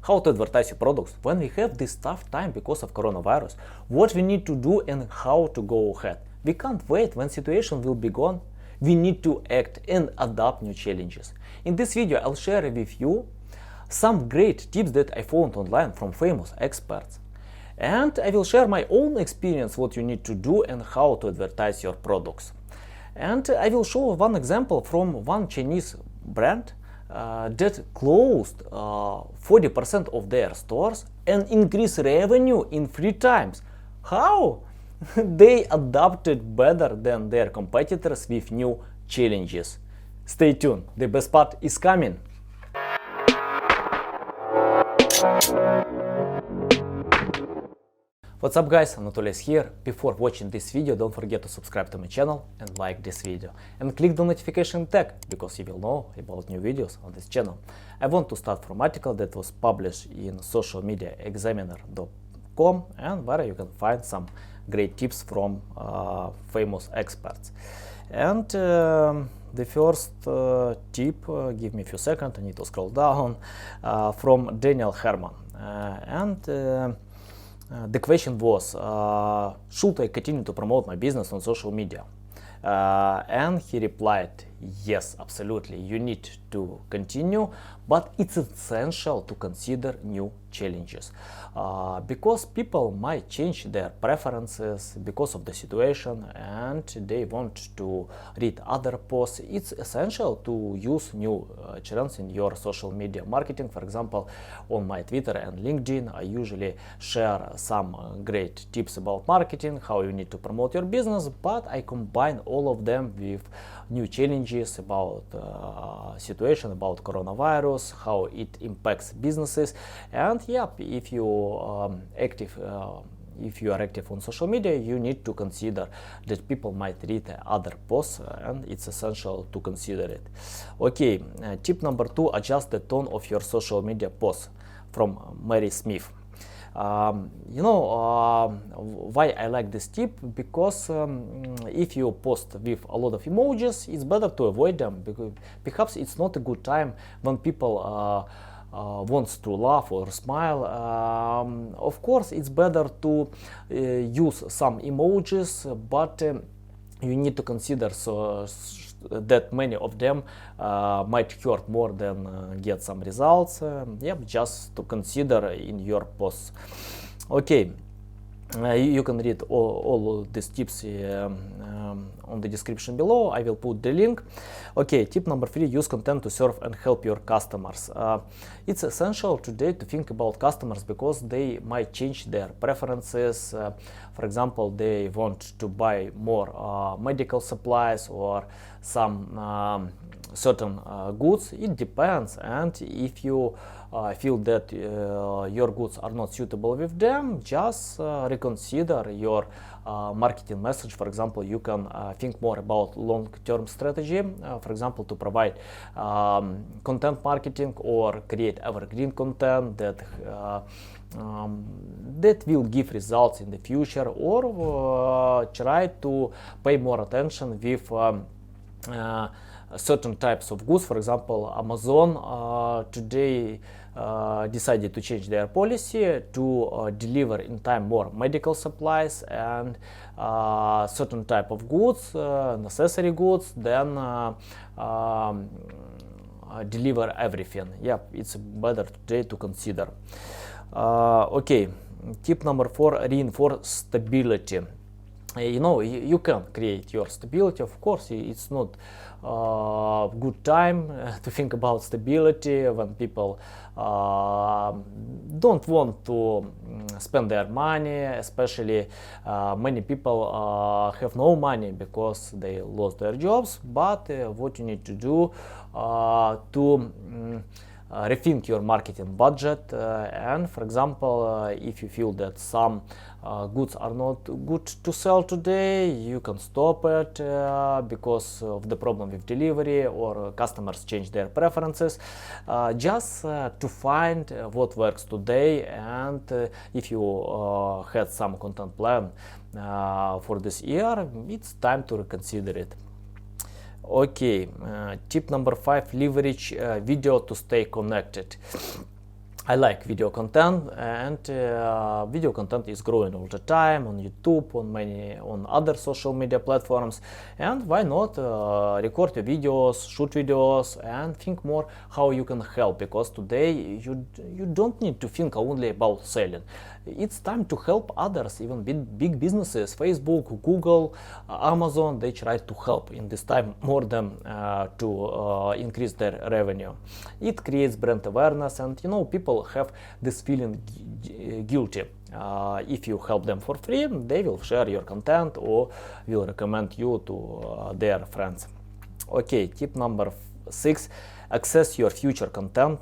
how to advertise your products when we have this tough time because of coronavirus, what we need to do and how to go ahead. We can't wait when situation will be gone. We need to act and adapt new challenges. In this video, I'll share with you some great tips that I found online from famous experts. And I will share my own experience, what you need to do and how to advertise your products. And I will show one example from one Chinese brand that closed 40% of their stores and increased revenue in 3 times. How? They adapted better than their competitors with new challenges. Stay tuned, the best part is coming. What's up guys, Anatoly is here. Before watching this video, don't forget to subscribe to my channel and like this video. And click the notification tag, because you will know about new videos on this channel. I want to start from article that was published in socialmediaexaminer.com, and where you can find some great tips from famous experts. And the first tip, give me a few seconds, I need to scroll down, from Daniel Herman. The question was, should I continue to promote my business on social media? And he replied, yes, absolutely, you need to continue, but it's essential to consider new challenges. Because people might change their preferences because of the situation and they want to read other posts. It's essential to use new trends in your social media marketing. For example, on my Twitter and LinkedIn, I usually share some great tips about marketing, how you need to promote your business, but I combine all of them with new challenges about situation, about coronavirus, how it impacts businesses. And yeah, if you are active on social media, you need to consider that people might read other posts, and it's essential to consider it. Okay, tip number 2, adjust the tone of your social media posts, from Mary Smith. Why I like this tip? Because if you post with a lot of emojis, it's better to avoid them, because perhaps it's not a good time when people wants to laugh or smile. Of course, it's better to use some emojis, but you need to consider that many of them might hurt more than get some results. Just to consider in your posts. Okay. You can read all these tips on the description below. I will put the link. Okay, tip number 3, use content to serve and help your customers. It's essential today to think about customers, because they might change their preferences. For example, they want to buy more medical supplies or some certain goods. It depends, and if you feel that your goods are not suitable with them, just reconsider your marketing message. For example, you can think more about long-term strategy, for example, to provide content marketing or create evergreen content that will give results in the future, or try to pay more attention with certain types of goods. For example, Amazon today decided to change their policy to deliver in time more medical supplies and certain type of goods, necessary goods, then deliver everything. It's better today to consider. Okay, tip number 4, reinforce stability. You can create your stability. Of course, it's not good time to think about stability when people don't want to spend their money. Especially many people have no money because they lost their jobs. But what you need to do to rethink your marketing budget, and for example, if you feel that some goods are not good to sell today, you can stop it because of the problem with delivery, or customers change their preferences. Just to find what works today, and if you had some content plan for this year, it's time to reconsider it. Okay, tip number 5, leverage video to stay connected. I like video content, and video content is growing all the time on YouTube, on other social media platforms. And why not record your videos, shoot videos, and think more how you can help, because today you don't need to think only about selling. It's time to help others, even big businesses, Facebook, Google, Amazon. They try to help in this time more than to increase their revenue. It creates brand awareness, and people have this feeling guilty. If you help them for free, they will share your content or will recommend you to their friends. Okay, tip number 6: access your future content.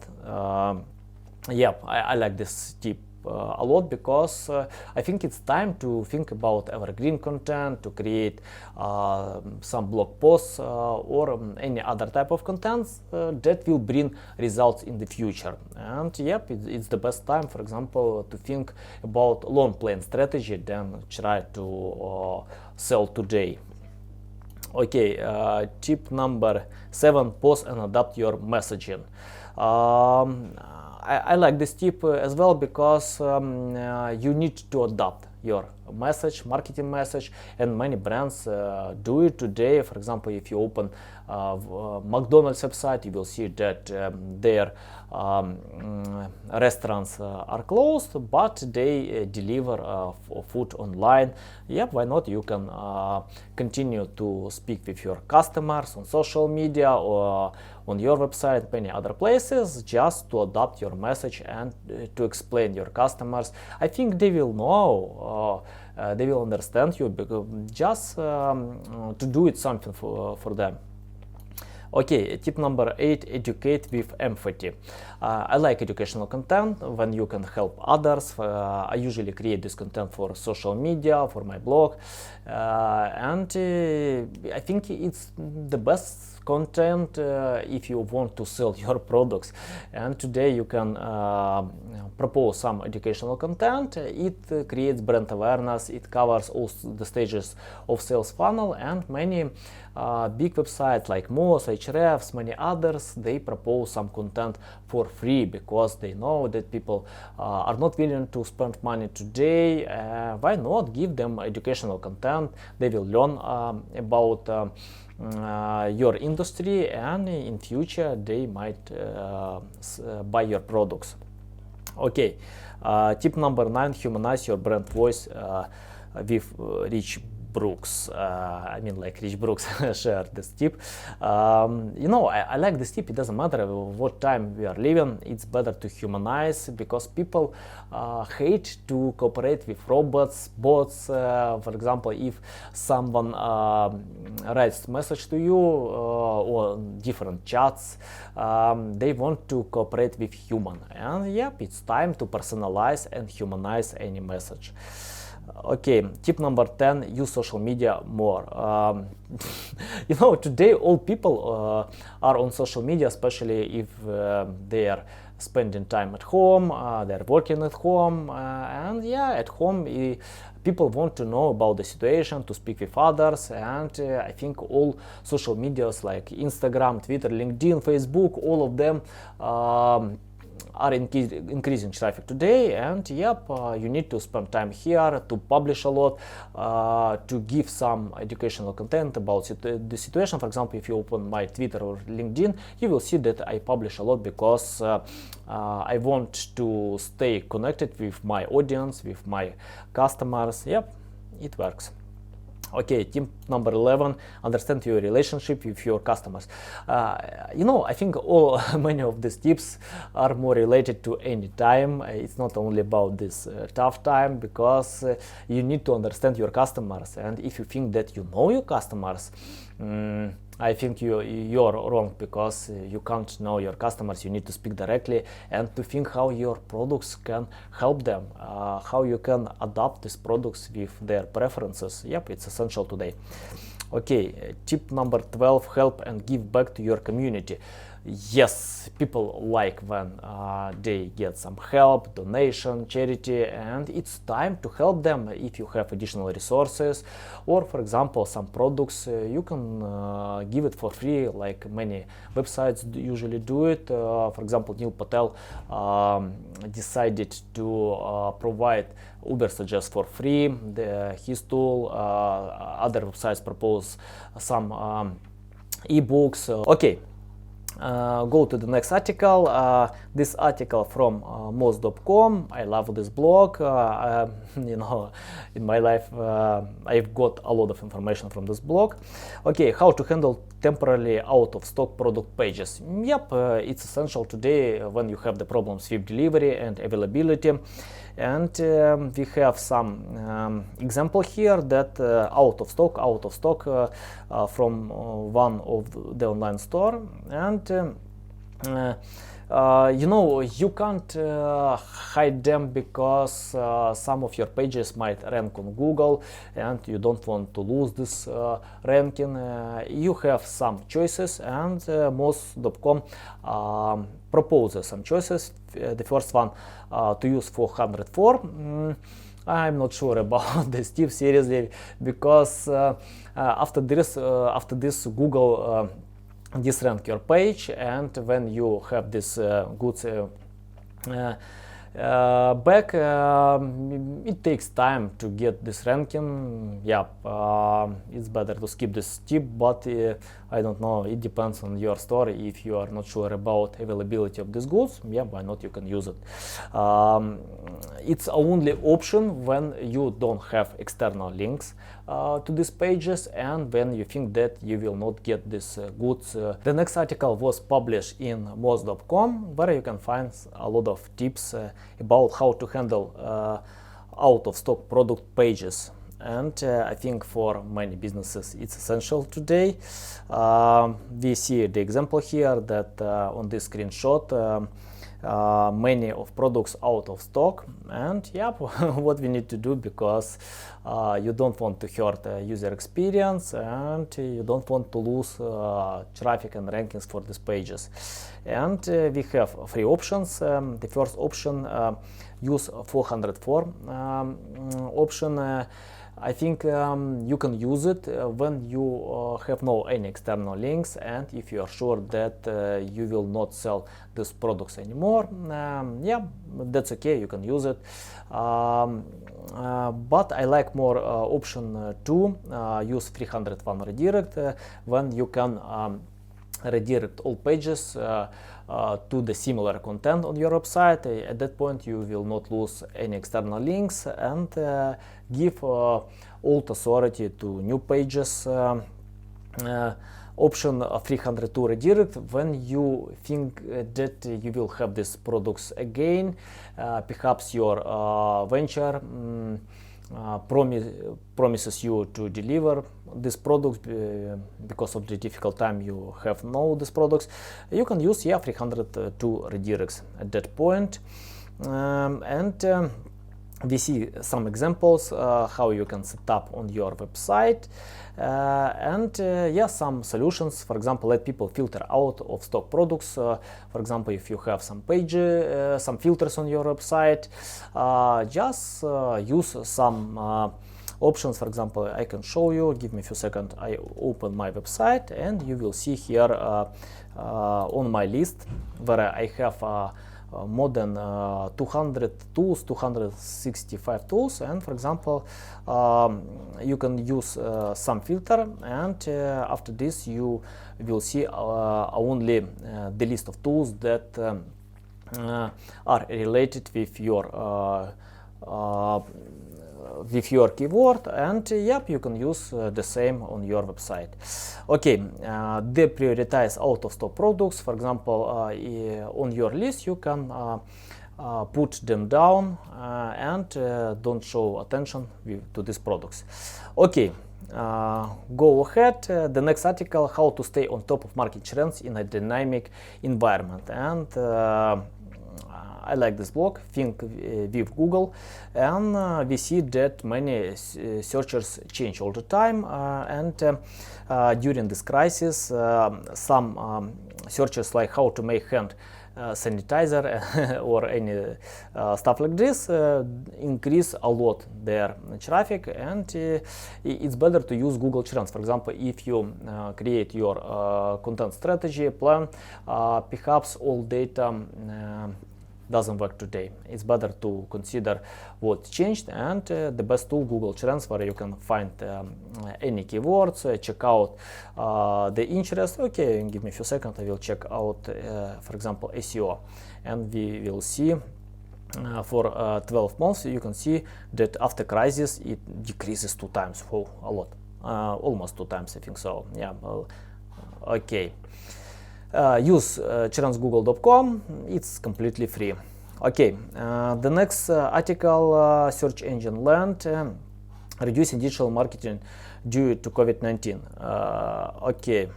I like this tip a lot, because I think it's time to think about evergreen content, to create some blog posts or any other type of content that will bring results in the future. And it's the best time, for example, to think about long plan strategy than try to sell today. Okay, tip number 7: pause and adapt your messaging. I like this tip as well, because you need to adapt your marketing message, and many brands do it today. For example, if you open McDonald's website, you will see that their restaurants are closed, but they deliver food online. Why not? You can continue to speak with your customers on social media or on your website, many other places, just to adapt your message and to explain your customers. I think they will know, they will understand you, because just to do it something for them. Okay, tip number 8: educate with empathy. I like educational content when you can help others. I usually create this content for social media, for my blog, and I think it's the best content if you want to sell your products. And today you can propose some educational content. It creates brand awareness, it covers all the stages of sales funnel, and many big websites like Moz, Ahrefs, many others, they propose some content for free, because they know that people are not willing to spend money today. Why not give them educational content? They will learn about your industry, and in future they might buy your products. Okay, tip number 9: humanize your brand voice with Rich Brooks. Rich Brooks shared this tip. I like this tip. It doesn't matter what time we are living. It's better to humanize, because people hate to cooperate with robots, bots. For example, if someone writes message to you or different chats, they want to cooperate with human. And it's time to personalize and humanize any message. Okay, tip number 10: use social media more. Today all people are on social media, especially if they are spending time at home, they're working at home, and at home people want to know about the situation, to speak with others. And I think all social medias like Instagram, Twitter, LinkedIn, Facebook, all of them are increasing traffic today. And you need to spend time here to publish a lot, to give some educational content about the situation. For example, if you open my Twitter or LinkedIn, you will see that I publish a lot, because I want to stay connected with my audience, with my customers. It works. Okay, tip number 11: understand your relationship with your customers. I think many of these tips are more related to any time. It's not only about this tough time, because you need to understand your customers. And if you think that you know your customers, I think you're wrong, because you can't know your customers. You need to speak directly and to think how your products can help them, how you can adapt these products with their preferences. It's essential today. Okay, tip number 12: help and give back to your community. yes, people like when they get some help, donation, charity, and it's time to help them. If you have additional resources, or for example some products, you can give it for free, like many websites usually do it. For example, Neil Patel decided to provide Uber Suggest for free, his tool. Other websites propose some ebooks. Okay. Go to the next article. This article from Moz.com. I love this blog. You know, in my life I've got a lot of information from this blog. Okay, how to handle temporarily out of stock product pages. Yep, it's essential today when you have the problems with delivery and availability. And we have some example here that out of stock from one of the online store. And you know, you can't hide them because some of your pages might rank on Google and you don't want to lose this ranking. You have some choices, and Moz.com proposes some choices. The first one, to use 404. I'm not sure about this tip seriously, because after this Google disrank your page, and when you have this goods back, it takes time to get this ranking. Yeah, it's better to skip this tip, but I don't know, it depends on your store. If you are not sure about availability of these goods, yeah, why not, you can use it. It's only option when you don't have external links to these pages, and when you think that you will not get these goods. The next article was published in Moz.com, where you can find a lot of tips about how to handle out of stock product pages. And I think for many businesses it's essential today. We see the example here that on this screenshot many of products out of stock, and yeah, what we need to do, because you don't want to hurt user experience and you don't want to lose traffic and rankings for these pages. And we have three options. The first option, use 404 option. I think you can use it when you have no any external links, and if you are sure that you will not sell these products anymore. Yeah, that's okay, you can use it. But I like more option 2, use 301 redirect, when you can redirect all pages to the similar content on your website. At that point you will not lose any external links, and give alt authority to new pages. Option 302 redirect, when you think that you will have these products again, perhaps your venture promises you to deliver these products because of the difficult time you have now these products. You can use 302 redirects at that point. And we see some examples how you can set up on your website, and some solutions. For example, let people filter out of stock products. For example, if you have some pages, some filters on your website, just use some options. For example, I can show you, give me a few seconds. I open my website and you will see here on my list where I have more than 200 tools, 265 tools, and for example you can use some filter, and after this you will see only the list of tools that are related with your keyword, and yep, you can use the same on your website. Okay, deprioritize out of stock products. For example, on your list you can put them down and don't show attention to these products. Okay, go ahead. The next article, how to stay on top of market trends in a dynamic environment. And I like this blog, Think with Google, and we see that many searchers change all the time, and during this crisis, some searches like how to make hand sanitizer or any stuff like this increase a lot their traffic, and it's better to use Google Trends. For example, if you create your content strategy plan, perhaps all data doesn't work today. It's better to consider what changed, and the best tool, Google Trends, where you can find any keywords, check out the interest. Okay, give me a few seconds, I will check out, for example, SEO, and we will see for 12 months, you can see that after crisis, it decreases 2 times, a lot, almost 2 times, I think so, yeah, okay. Use trendsgoogle.com, it's completely free. Okay, the next article, search engine land, reducing digital marketing due to COVID-19. Okay,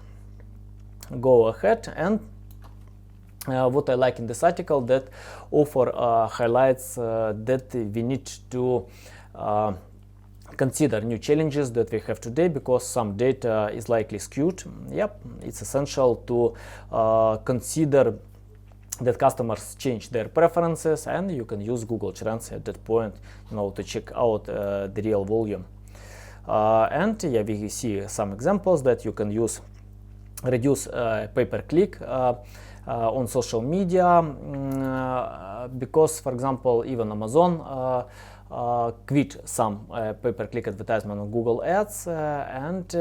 go ahead, and what I like in this article, that author highlights that we need to consider new challenges that we have today, because some data is likely skewed. Yep, it's essential to consider that customers change their preferences, and you can use Google Trends at that point, to check out the real volume. And yeah, we see some examples that you can use, reduce pay-per-click on social media, because, for example, even Amazon quit some pay-per-click advertisement on Google Ads, and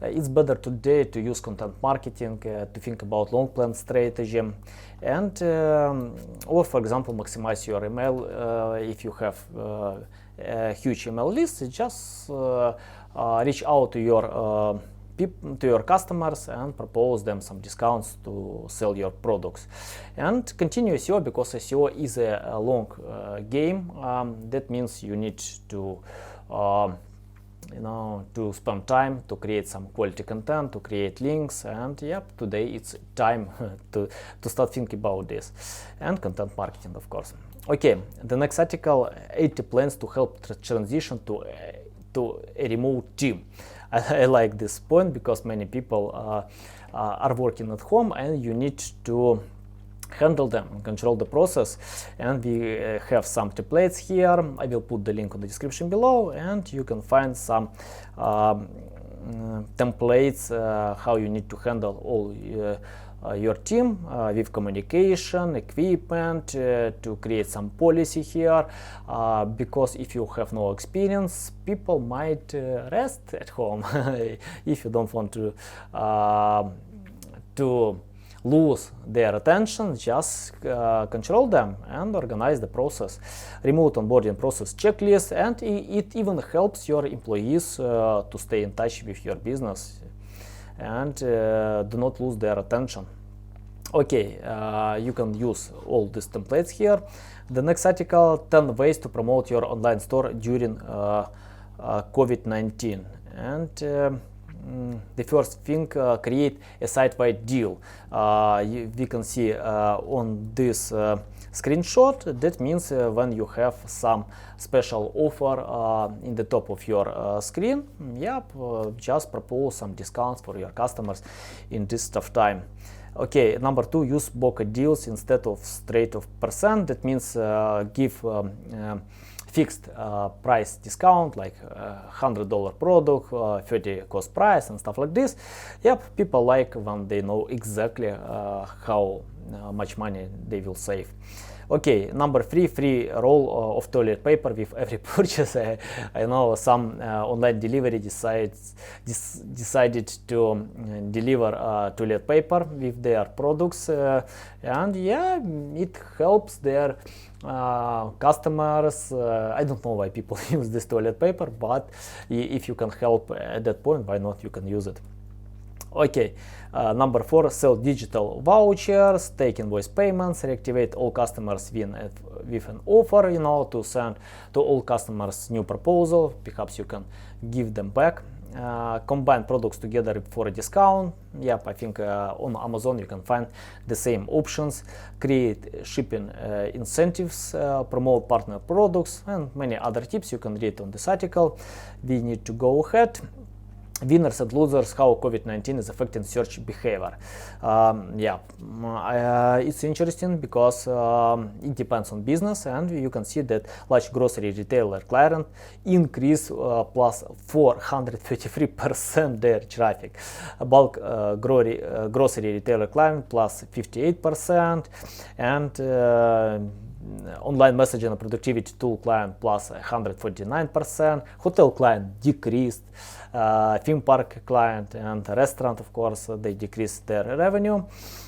it's better today to use content marketing, to think about long plan strategy, and or, for example, maximize your email. If you have a huge email list, just reach out to your customers and propose them some discounts to sell your products, and continue SEO, because SEO is a long game. That means you need to to spend time to create some quality content, to create links, and yep, today it's time to start thinking about this, and content marketing, of course. Okay, the next article, 80 plans to help transition to a remote team. I like this point, because many people are working at home, and you need to handle them and control the process, and we have some templates here. I will put the link on the description below, and you can find some templates how you need to handle all your team with communication, equipment, to create some policy here, because if you have no experience, people might rest at home. If you don't want to lose their attention, just control them and organize the process. Remote onboarding process checklist, and it even helps your employees to stay in touch with your business and do not lose their attention. Okay, you can use all these templates here. The next article, 10 ways to promote your online store during COVID-19, and the first thing, create a site-wide deal. We can see on this screenshot, that means when you have some special offer in the top of your screen, yep, just propose some discounts for your customers in this tough time. Okay, number 2, use bucket deals instead of straight of percent. That means give fixed price discount, like $100 product, 30 cost price, and stuff like this. Yep, people like when they know exactly how much money they will save. Okay, number 3, free roll of toilet paper with every purchase. I know some online delivery decided to deliver toilet paper with their products, and yeah, it helps their customers. I don't know why people use this toilet paper, but if you can help at that point, why not? You can use it. Okay, number 4, sell digital vouchers, take invoice payments, reactivate all customers with an offer, to send to all customers new proposal. Perhaps you can give them back combine products together for a discount. Yep, I think on Amazon you can find the same options, create shipping incentives, promote partner products, and many other tips you can read on this article. We need to go ahead. Winners and losers, how COVID-19 is affecting search behavior. It's interesting because it depends on business, and you can see that large grocery retailer client increase plus 433% their traffic. Bulk grocery retailer client plus 58%, and online messaging and productivity tool client plus 149%, hotel client decreased, theme park client and restaurant, of course, they decreased their revenue,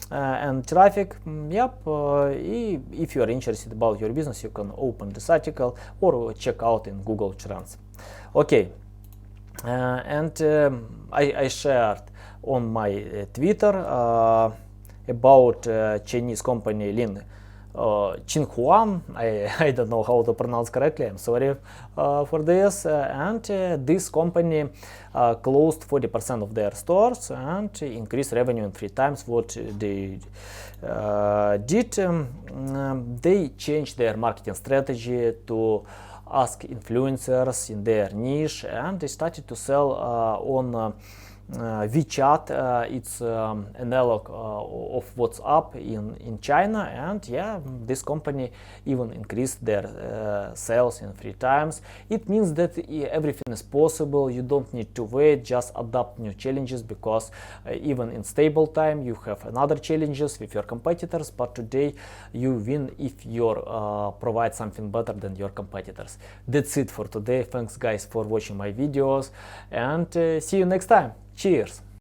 and traffic. If you are interested about your business, you can open this article or check out in Google Trends. Okay, I shared on my Twitter about Chinese company Tsinghua. I don't know how to pronounce correctly, I'm sorry for this, and this company closed 40% of their stores and increased revenue in 3 times what they did. They changed their marketing strategy to ask influencers in their niche, and they started to sell on WeChat. It's analog of WhatsApp in China, and this company even increased their sales in 3 times. It means that everything is possible. You don't need to wait, just adapt new challenges, because even in stable time you have another challenges with your competitors, but today you win if you provide something better than your competitors. That's it for today. Thanks guys for watching my videos, and see you next time. Cheers!